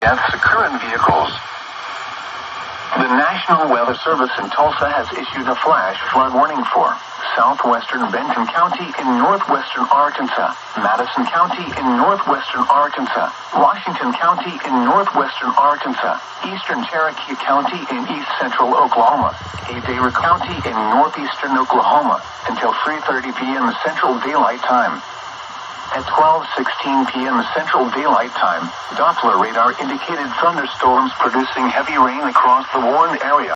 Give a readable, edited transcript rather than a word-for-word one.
deaths occur in vehicles. The National Weather Service in Tulsa has issued a flash flood warning for southwestern Benton County in northwestern Arkansas, Madison County in northwestern Arkansas, Washington County in northwestern Arkansas, eastern Cherokee County in east central Oklahoma, Adair County in northeastern Oklahoma, until 3:30 p.m. Central Daylight Time. At 12:16 p.m. Central Daylight Time, Doppler radar indicated thunderstorms producing heavy rain across the warned area.